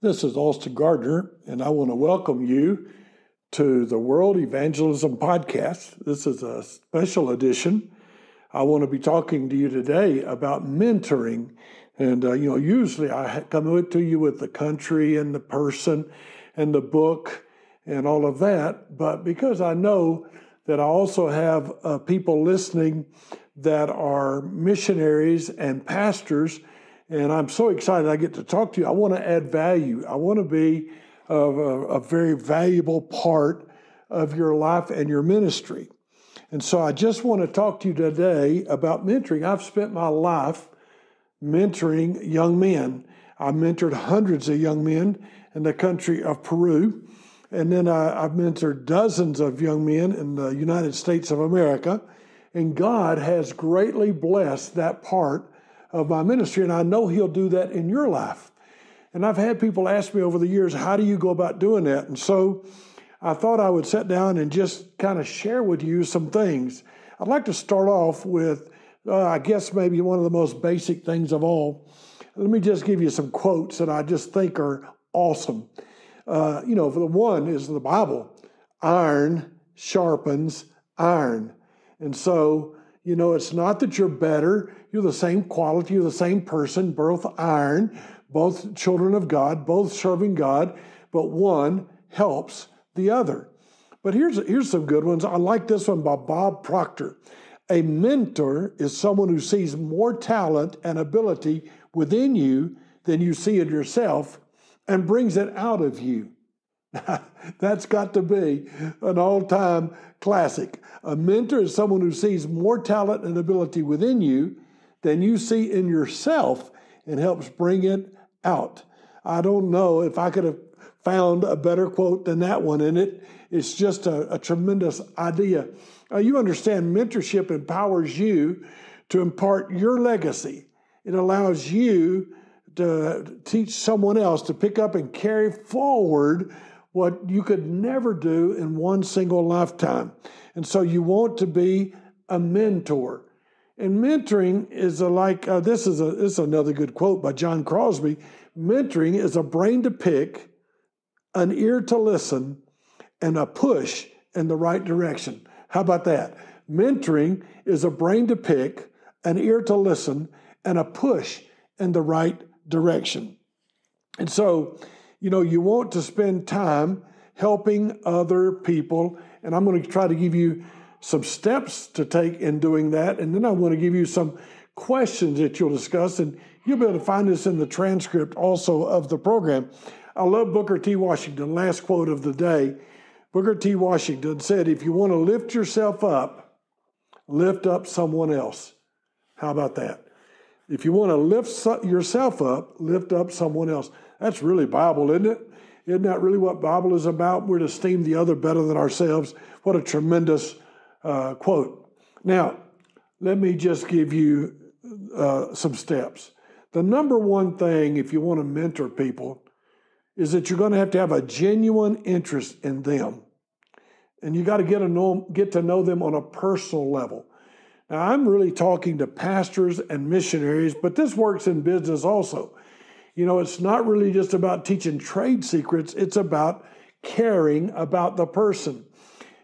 This is Austin Gardner, and I want to welcome you to the World Evangelism Podcast. This is a special edition. I want to be talking to you today about mentoring. And, usually I come to you with the country and the person and the book and all of that. But because I know that I also have people listening that are missionaries and pastors, and I'm so excited I get to talk to you. I want to add value. I want to be a very valuable part of your life and your ministry. And so I just want to talk to you today about mentoring. I've spent my life mentoring young men. I mentored hundreds of young men in the country of Peru. And then I've mentored dozens of young men in the United States of America. And God has greatly blessed that part of my ministry. And I know He'll do that in your life. And I've had people ask me over the years, how do you go about doing that? And so I thought I would sit down and just kind of share with you some things. I'd like to start off with, I guess maybe one of the most basic things of all. Let me just give you some quotes that I just think are awesome. For the one is the Bible. Iron sharpens iron. And so, it's not that you're better. You're the same quality. You're the same person, both iron, both children of God, both serving God, but one helps the other. But here's some good ones. I like this one by Bob Proctor. A mentor is someone who sees more talent and ability within you than you see in yourself and brings it out of you. That's got to be an all-time classic. A mentor is someone who sees more talent and ability within you than you see in yourself and helps bring it out. I don't know if I could have found a better quote than that one, and it's just a tremendous idea. You understand, mentorship empowers you to impart your legacy. It allows you to teach someone else to pick up and carry forward what you could never do in one single lifetime. And so you want to be a mentor. And mentoring is this is another good quote by John Crosby. Mentoring is a brain to pick, an ear to listen, and a push in the right direction. How about that? Mentoring is a brain to pick, an ear to listen, and a push in the right direction. And so, you want to spend time helping other people. And I'm going to try to give you some steps to take in doing that. And then I want to give you some questions that you'll discuss. And you'll be able to find this in the transcript also of the program. I love Booker T. Washington. Last quote of the day. Booker T. Washington said, if you want to lift yourself up, lift up someone else. How about that? If you want to lift yourself up, lift up someone else. That's really Bible, isn't it? Isn't that really what Bible is about? We're to esteem the other better than ourselves. What a tremendous quote. Now, let me just give you some steps. The number one thing, if you want to mentor people, is that you're going to have a genuine interest in them. And you got to get to know them on a personal level. Now, I'm really talking to pastors and missionaries, but this works in business also. It's not really just about teaching trade secrets. It's about caring about the person.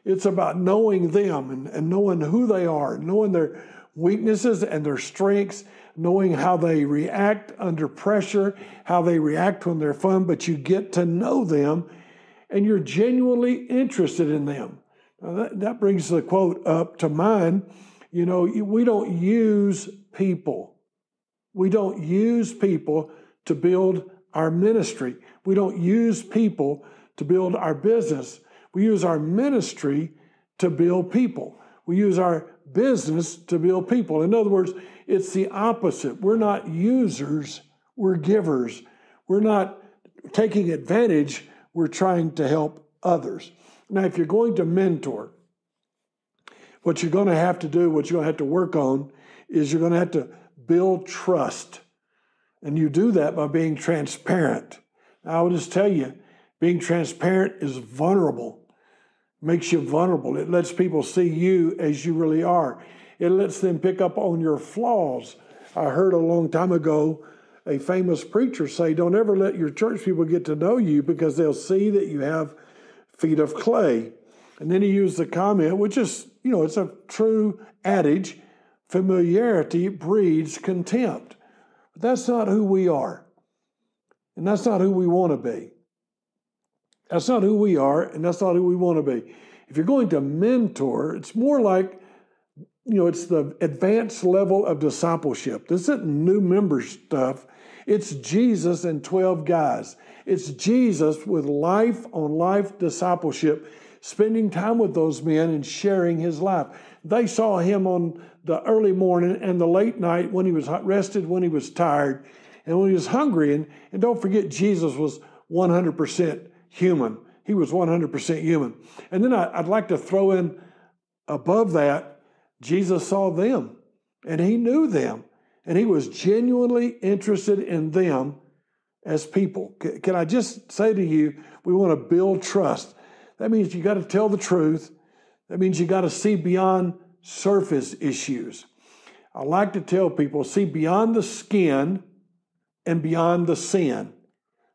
It's about knowing them and knowing who they are, knowing their weaknesses and their strengths, knowing how they react under pressure, how they react when they're fun, but you get to know them and you're genuinely interested in them. Now that brings the quote up to mind. We don't use people. We don't use people to build our ministry. We don't use people to build our business. We use our ministry to build people. We use our business to build people. In other words, it's the opposite. We're not users, we're givers. We're not taking advantage, we're trying to help others. Now, if you're going to mentor, what you're going to have to do, what you're going to have to work on, is you're going to have to build trust. And you do that by being transparent. Now, I will just tell you, being transparent is vulnerable. Makes you vulnerable. It lets people see you as you really are. It lets them pick up on your flaws. I heard a long time ago a famous preacher say, don't ever let your church people get to know you because they'll see that you have feet of clay. And then he used the comment, which is, it's a true adage, familiarity breeds contempt. But that's not who we are. And that's not who we want to be. That's not who we are, and that's not who we want to be. If you're going to mentor, it's more like, it's the advanced level of discipleship. This isn't new member stuff. It's Jesus and 12 guys. It's Jesus with life-on-life discipleship, spending time with those men and sharing his life. They saw him on the early morning and the late night when he was rested, when he was tired, and when he was hungry. And don't forget, Jesus was 100% human. He was 100% human. And then I'd like to throw in above that, Jesus saw them, and he knew them, and he was genuinely interested in them as people. Can I just say to you, we want to build trust. That means you got to tell the truth. That means you got to see beyond surface issues. I like to tell people, see beyond the skin and beyond the sin.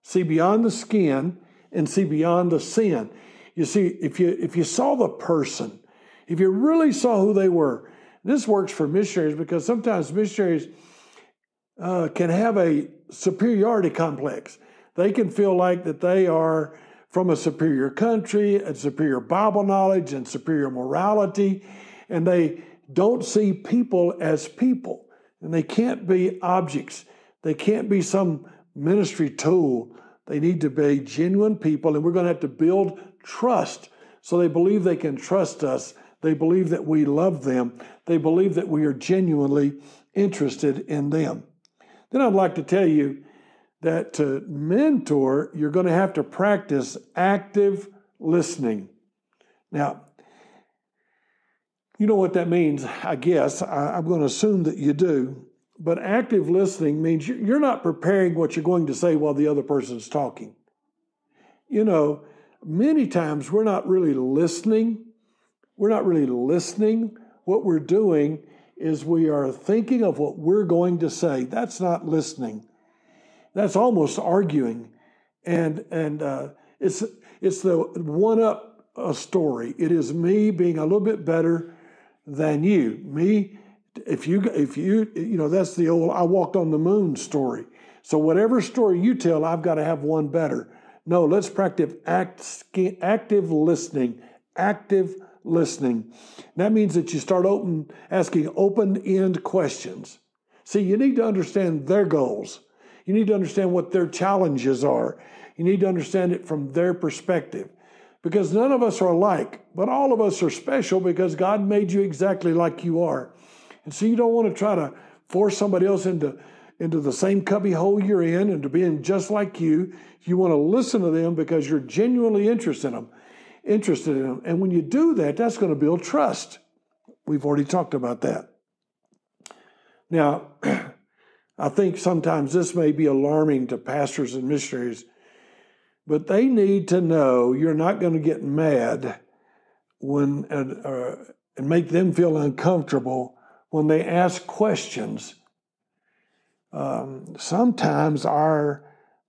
See beyond the skin and see beyond the sin. You see, if you saw the person, if you really saw who they were, this works for missionaries because sometimes missionaries can have a superiority complex. They can feel like that they are from a superior country, a superior Bible knowledge, and superior morality, and they don't see people as people. And they can't be objects. They can't be some ministry tool. They need to be genuine people, and we're going to have to build trust so they believe they can trust us. They believe that we love them. They believe that we are genuinely interested in them. Then I'd like to tell you that to mentor, you're going to have to practice active listening. Now, you know what that means, I guess. I'm going to assume that you do. But active listening means you're not preparing what you're going to say while the other person's talking. Many times we're not really listening. We're not really listening. What we're doing is we are thinking of what we're going to say. That's not listening. That's almost arguing. And it's the one-up story. It is me being a little bit better than you. Me, if you, that's the old I walked on the moon story. So whatever story you tell, I've got to have one better. No, let's practice active listening. Active listening. That means that you start asking open-end questions. See, you need to understand their goals. You need to understand what their challenges are. You need to understand it from their perspective. Because none of us are alike, but all of us are special because God made you exactly like you are. And so you don't want to try to force somebody else into the same cubby hole you're in and to being just like you. You want to listen to them because you're genuinely interested in them. And when you do that, that's going to build trust. We've already talked about that. Now, I think sometimes this may be alarming to pastors and missionaries, but they need to know you're not going to get mad and make them feel uncomfortable when they ask questions. Sometimes our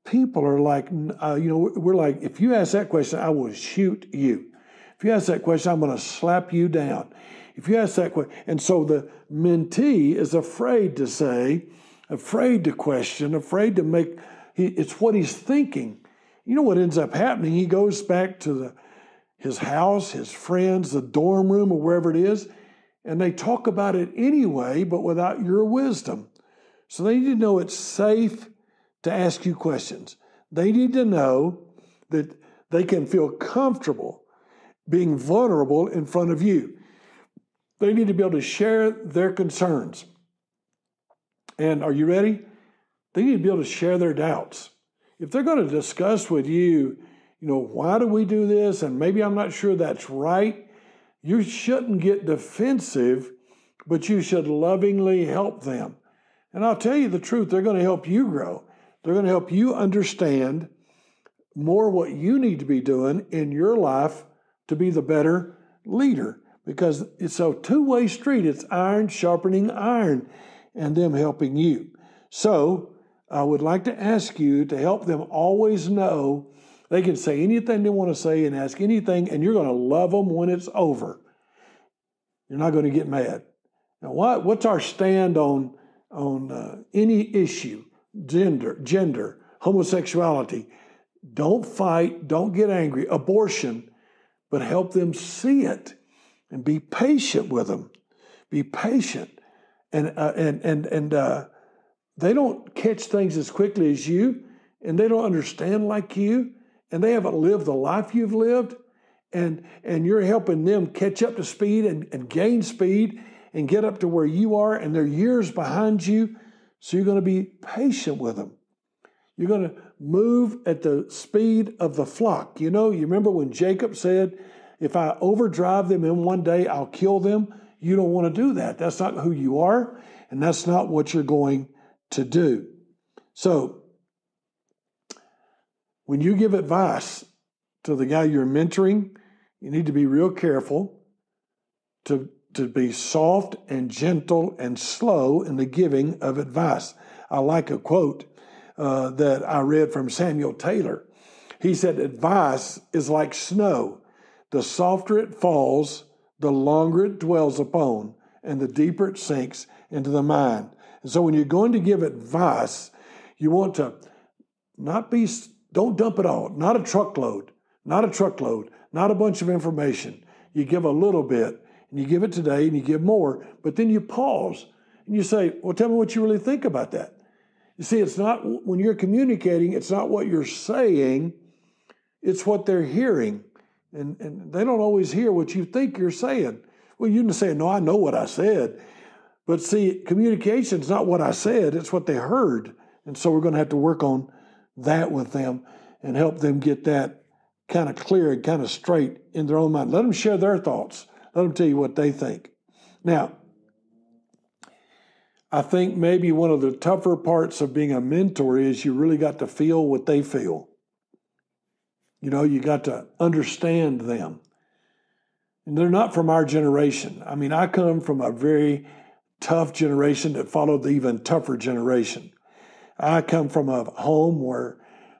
people are like, we're like, if you ask that question, I will shoot you. If you ask that question, I'm going to slap you down. If you ask that question, and so the mentee is afraid to say, afraid to question, afraid to make, it's what he's thinking. You know what ends up happening? He goes back to his house, his friends, the dorm room, or wherever it is, and they talk about it anyway, but without your wisdom. So they need to know it's safe to ask you questions. They need to know that they can feel comfortable being vulnerable in front of you. They need to be able to share their concerns. And are you ready? They need to be able to share their doubts. If they're going to discuss with you, why do we do this? And maybe I'm not sure that's right. You shouldn't get defensive, but you should lovingly help them. And I'll tell you the truth, they're going to help you grow. They're going to help you understand more what you need to be doing in your life to be the better leader. Because it's a two-way street. It's iron sharpening iron and them helping you. So I would like to ask you to help them always know they can say anything they want to say and ask anything, and you're going to love them when it's over. You're not going to get mad. Now, what's our stand on any issue, gender, homosexuality? Don't fight, don't get angry, abortion, but help them see it and be patient with them. Be patient. And they don't catch things as quickly as you, and they don't understand like you, and they haven't lived the life you've lived, and you're helping them catch up to speed and gain speed and get up to where you are, and they're years behind you, so you're going to be patient with them. You're going to move at the speed of the flock. You remember when Jacob said, if I overdrive them in one day, I'll kill them? You don't want to do that. That's not who you are, and that's not what you're going to do. So, when you give advice to the guy you're mentoring, you need to be real careful to be soft and gentle and slow in the giving of advice. I like a quote that I read from Samuel Taylor. He said, advice is like snow. The softer it falls, the longer it dwells upon, and the deeper it sinks into the mind. And so when you're going to give advice, you want to don't dump it all, not a truckload, not a bunch of information. You give a little bit, and you give it today, and you give more, but then you pause, and you say, well, tell me what you really think about that. You see, it's not, when you're communicating, it's not what you're saying, it's what they're hearing. And they don't always hear what you think you're saying. Well, you can say, no, I know what I said. But see, communication's not what I said, it's what they heard. And so we're going to have to work on that with them and help them get that kind of clear and kind of straight in their own mind. Let them share their thoughts. Let them tell you what they think. Now, I think maybe one of the tougher parts of being a mentor is you really got to feel what they feel. You got to understand them. And they're not from our generation. I mean, I come from a very tough generation that followed the even tougher generation. I come from a home where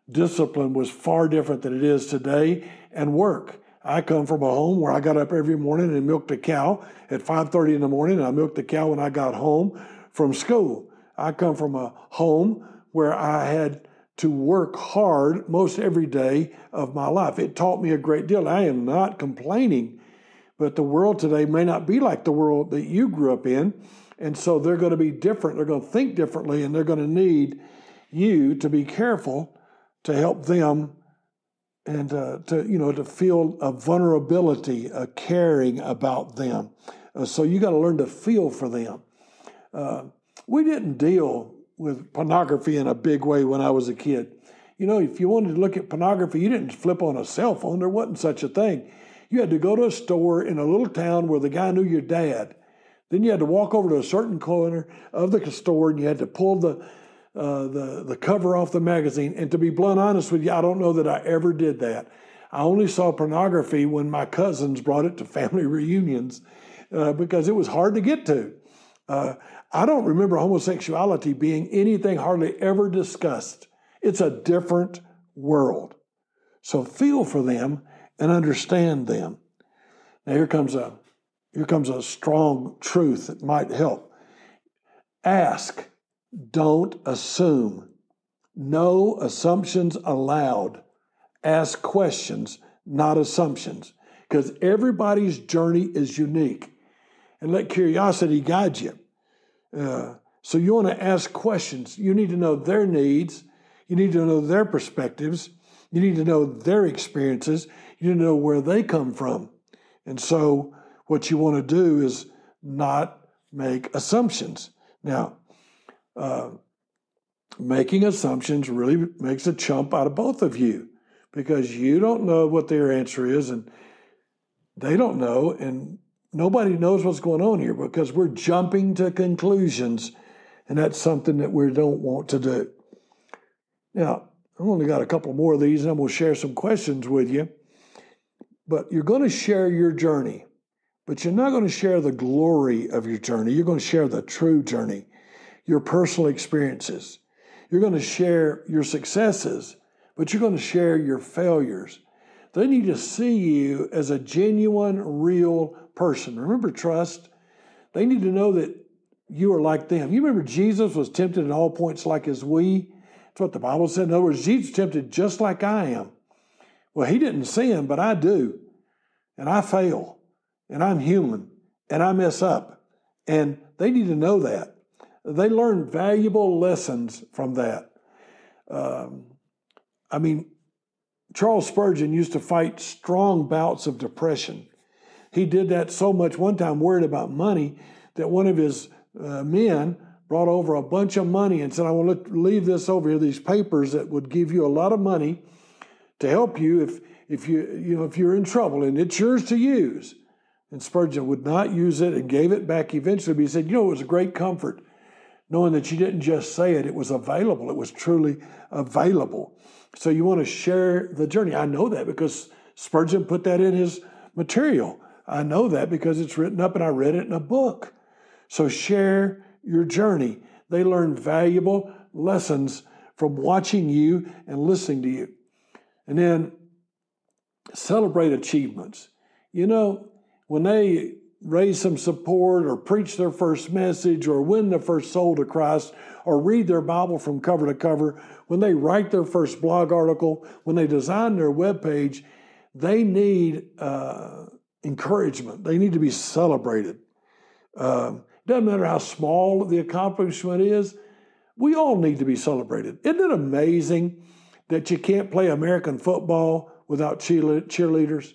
discipline was far different than it is today, and work. I come from a home where I got up every morning and milked a cow at 5:30 in the morning, and I milked the cow when I got home from school. I come from a home where I had to work hard most every day of my life. It taught me a great deal. I am not complaining, but the world today may not be like the world that you grew up in, and so they're going to be different. They're going to think differently, and they're going to need you to be careful to help them and to feel a vulnerability, a caring about them. So you got to learn to feel for them. We didn't deal with pornography in a big way when I was a kid. If you wanted to look at pornography, you didn't flip on a cell phone. There wasn't such a thing. You had to go to a store in a little town where the guy knew your dad. Then you had to walk over to a certain corner of the store, and you had to pull the cover off the magazine. And to be blunt honest with you, I don't know that I ever did that. I only saw pornography when my cousins brought it to family reunions because it was hard to get to. I don't remember homosexuality being anything hardly ever discussed. It's a different world. So feel for them and understand them. Now here comes a strong truth that might help. Ask, don't assume. No assumptions allowed. Ask questions, not assumptions, because everybody's journey is unique. And let curiosity guide you. So you want to ask questions. You need to know their needs. You need to know their perspectives. You need to know their experiences. You need to know where they come from. And so what you want to do is not make assumptions. Now, making assumptions really makes a chump out of both of you because you don't know what their answer is and they don't know, and nobody knows what's going on here because we're jumping to conclusions, and that's something that we don't want to do. Now, I've only got a couple more of these, and I'm going to share some questions with you. But you're going to share your journey, but you're not going to share the glory of your journey. You're going to share the true journey, your personal experiences. You're going to share your successes, but you're going to share your failures. They need to see you as a genuine, real person. Remember, trust. They need to know that you are like them. You remember Jesus was tempted at all points like as we. That's what the Bible said. In other words, Jesus tempted just like I am. Well, he didn't sin, but I do. And I fail. And I'm human. And I mess up. And they need to know that. They learn valuable lessons from that. Charles Spurgeon used to fight strong bouts of depression. He did that so much one time, worried about money, that one of his men brought over a bunch of money and said, I want to leave this over here, these papers that would give you a lot of money to help you if you're in trouble, and it's yours to use. And Spurgeon would not use it and gave it back eventually. But he said, it was a great comfort knowing that you didn't just say it, it was available. It was truly available. So you want to share the journey. I know that because Spurgeon put that in his material. I know that because it's written up and I read it in a book. So share your journey. They learn valuable lessons from watching you and listening to you. And then celebrate achievements. When they raise some support or preach their first message or win the first soul to Christ or read their Bible from cover to cover, when they write their first blog article, when they design their webpage, they need encouragement. They need to be celebrated. Doesn't matter how small the accomplishment is, we all need to be celebrated. Isn't it amazing that you can't play American football without cheerleaders?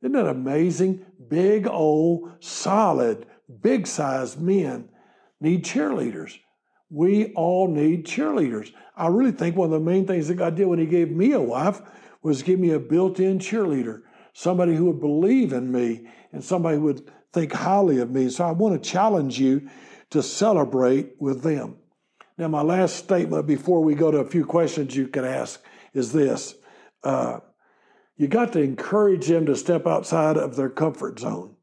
Isn't that amazing? Big, old, solid, big-sized men need cheerleaders. We all need cheerleaders. I really think one of the main things that God did when he gave me a wife was give me a built-in cheerleader, somebody who would believe in me and somebody who would think highly of me. So I want to challenge you to celebrate with them. Now, my last statement before we go to a few questions you can ask is this. You got to encourage them to step outside of their comfort zone.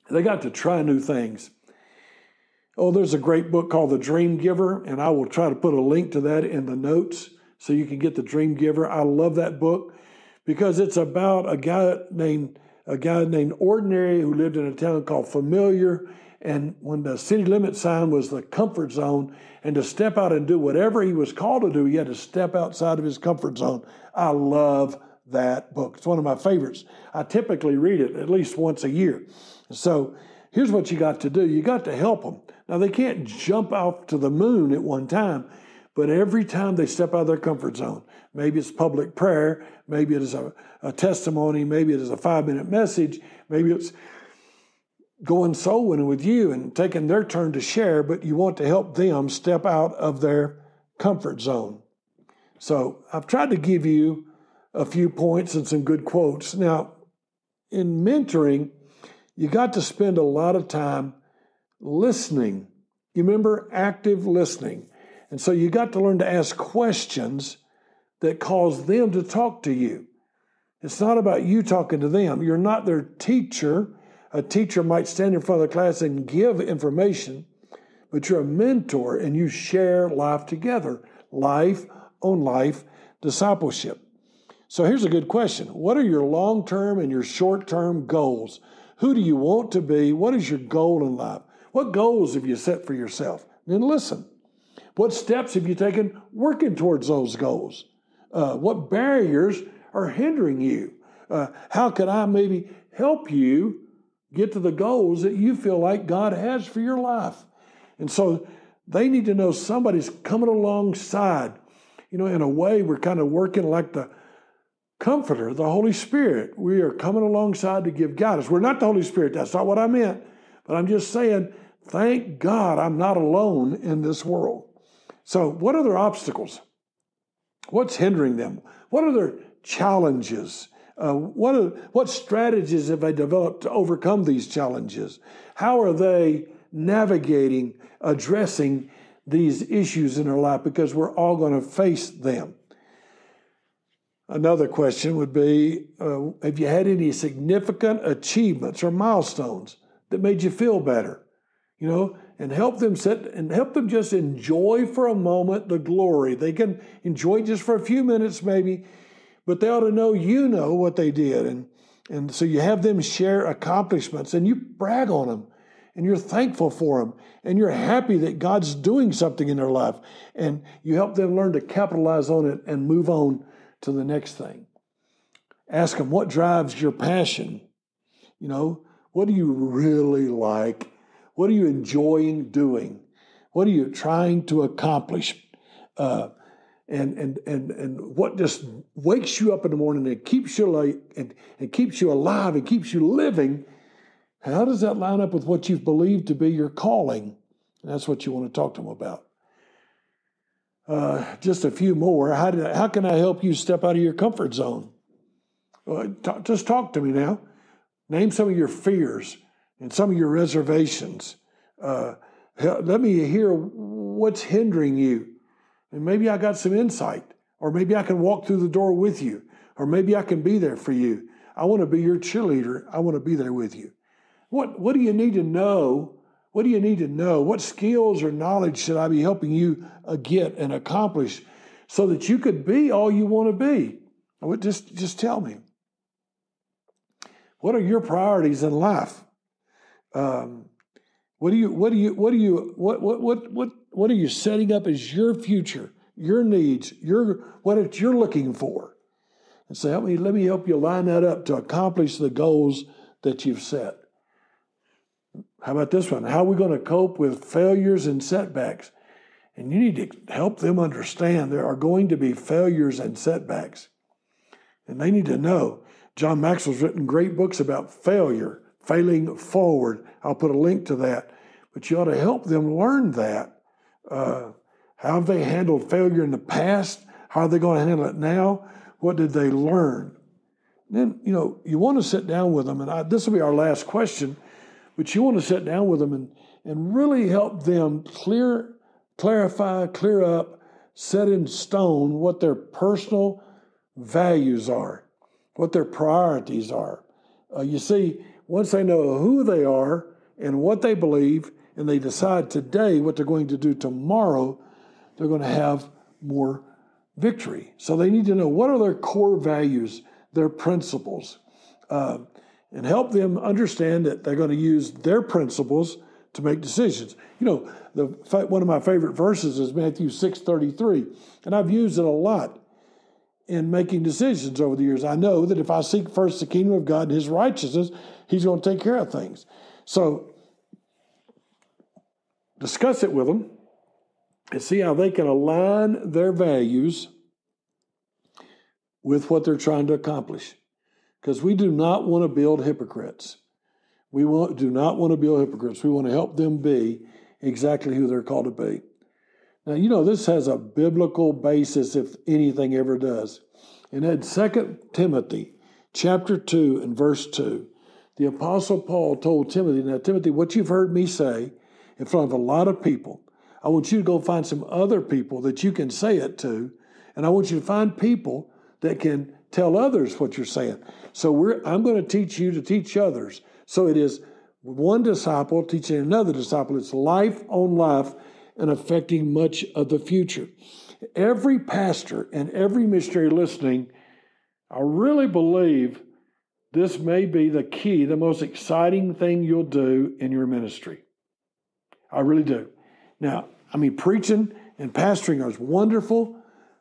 They got to try new things. Oh, there's a great book called The Dream Giver, and I will try to put a link to that in the notes so you can get The Dream Giver. I love that book because it's about a guy named Ordinary who lived in a town called Familiar, and when the city limit sign was the comfort zone, and to step out and do whatever he was called to do, he had to step outside of his comfort zone. I love that book. It's one of my favorites. I typically read it at least once a year. So here's what you got to do. You got to help them. Now, they can't jump out to the moon at one time, but every time they step out of their comfort zone, maybe it's public prayer, maybe it is a testimony, maybe it is a 5-minute message, maybe it's going soul winning with you and taking their turn to share, but you want to help them step out of their comfort zone. So I've tried to give you a few points and some good quotes. Now, in mentoring, you got to spend a lot of time listening. You remember active listening. And so you got to learn to ask questions that cause them to talk to you. It's not about you talking to them. You're not their teacher. A teacher might stand in front of the class and give information, but you're a mentor and you share life together. Life on life discipleship. So here's a good question. What are your long-term and your short-term goals? Who do you want to be? What is your goal in life? What goals have you set for yourself? Then listen. What steps have you taken working towards those goals? What barriers are hindering you? How could I maybe help you get to the goals that you feel like God has for your life? And so they need to know somebody's coming alongside. In a way, we're kind of working like the Comforter, the Holy Spirit. We are coming alongside to give guidance. We're not the Holy Spirit. That's not what I meant. But I'm just saying, thank God I'm not alone in this world. So what are their obstacles? What's hindering them? What are their challenges? What strategies have they developed to overcome these challenges? How are they navigating, addressing these issues in their life? Because we're all going to face them. Another question would be, have you had any significant achievements or milestones that made you feel better? And and help them just enjoy for a moment the glory. They can enjoy just for a few minutes maybe, but they ought to know you know what they did. And so you have them share accomplishments and you brag on them and you're thankful for them and you're happy that God's doing something in their life, and you help them learn to capitalize on it and move on to the next thing. Ask them, what drives your passion? What do you really like? What are you enjoying doing? What are you trying to accomplish? And what just wakes you up in the morning and keeps you and keeps you alive and keeps you living? How does that line up with what you've believed to be your calling? And that's what you want to talk to them about. Just a few more. How can I help you step out of your comfort zone? Just talk to me now. Name some of your fears and some of your reservations. Let me hear what's hindering you. And maybe I got some insight, or maybe I can walk through the door with you, or maybe I can be there for you. I want to be your cheerleader. I want to be there with you. What do you need to know? What do you need to know? What skills or knowledge should I be helping you get and accomplish so that you could be all you want to be? Just tell me. What are your priorities in life? What are you setting up as your future, your needs, what you're looking for? And so let me help you line that up to accomplish the goals that you've set. How about this one? How are we going to cope with failures and setbacks? And you need to help them understand there are going to be failures and setbacks. And they need to know. John Maxwell's written great books about failure, failing forward. I'll put a link to that. But you ought to help them learn that. How have they handled failure in the past? How are they going to handle it now? What did they learn? And then, you want to sit down with them, and this will be our last question, but you want to sit down with them and really help them clarify, clear up, set in stone what their personal values are, what their priorities are. You see, once they know who they are and what they believe, and they decide today what they're going to do tomorrow, they're going to have more victory. So they need to know what are their core values, their principles, and help them understand that they're going to use their principles to make decisions. One of my favorite verses is Matthew 6:33, and I've used it a lot in making decisions over the years. I know that if I seek first the kingdom of God and His righteousness, He's going to take care of things. So discuss it with them and see how they can align their values with what they're trying to accomplish. Because we do not want to build hypocrites. We do not want to build hypocrites. We want to help them be exactly who they're called to be. Now, this has a biblical basis if anything ever does. And in 2 Timothy chapter 2 and verse 2, the Apostle Paul told Timothy, now, Timothy, what you've heard me say in front of a lot of people, I want you to go find some other people that you can say it to, and I want you to find people that can tell others what you're saying. So I'm going to teach you to teach others. So it is one disciple teaching another disciple. It's life on life and affecting much of the future. Every pastor and every missionary listening, I really believe this may be the key, the most exciting thing you'll do in your ministry. I really do. Now, preaching and pastoring is wonderful,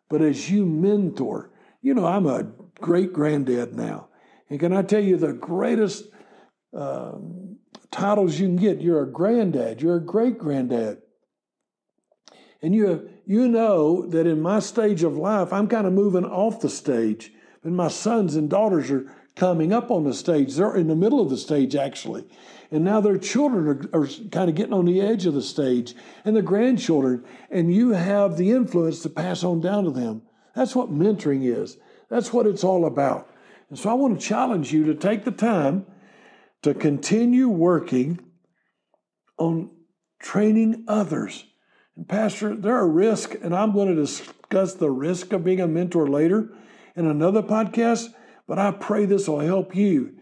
but as you mentor, I'm a great-granddad now. And can I tell you the greatest titles you can get? You're a granddad. You're a great-granddad. And you know that in my stage of life, I'm kind of moving off the stage. And my sons and daughters are coming up on the stage. They're in the middle of the stage, actually. And now their children are kind of getting on the edge of the stage, and the grandchildren. And you have the influence to pass on down to them. That's what mentoring is. That's what it's all about. And so I want to challenge you to take the time to continue working on training others. And Pastor, there are risks, and I'm going to discuss the risk of being a mentor later in another podcast, but I pray this will help you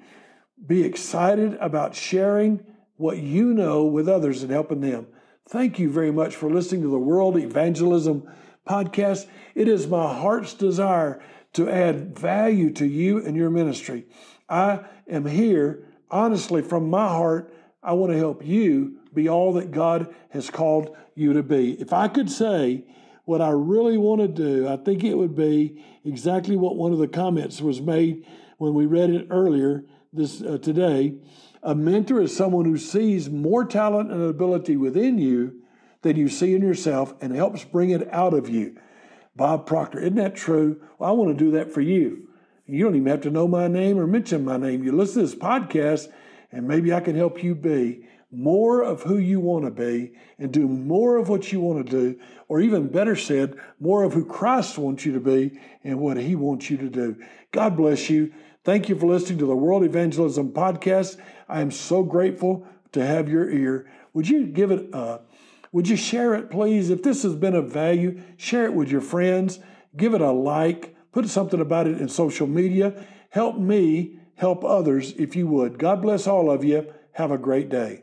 be excited about sharing what you know with others and helping them. Thank you very much for listening to the World Evangelism Podcast. It is my heart's desire to add value to you and your ministry. I am here, honestly, from my heart. I want to help you be all that God has called you to be. If I could say what I really want to do, I think it would be exactly what one of the comments was made when we read it earlier today. A mentor is someone who sees more talent and ability within you than you see in yourself and helps bring it out of you. Bob Proctor, isn't that true? Well, I want to do that for you. You don't even have to know my name or mention my name. You listen to this podcast, and maybe I can help you be more of who you want to be and do more of what you want to do, or even better said, more of who Christ wants you to be and what He wants you to do. God bless you. Thank you for listening to the World Evangelism Podcast. I am so grateful to have your ear. Would you share it, please? If this has been of value, share it with your friends. Give it a like. Put something about it in social media. Help me help others if you would. God bless all of you. Have a great day.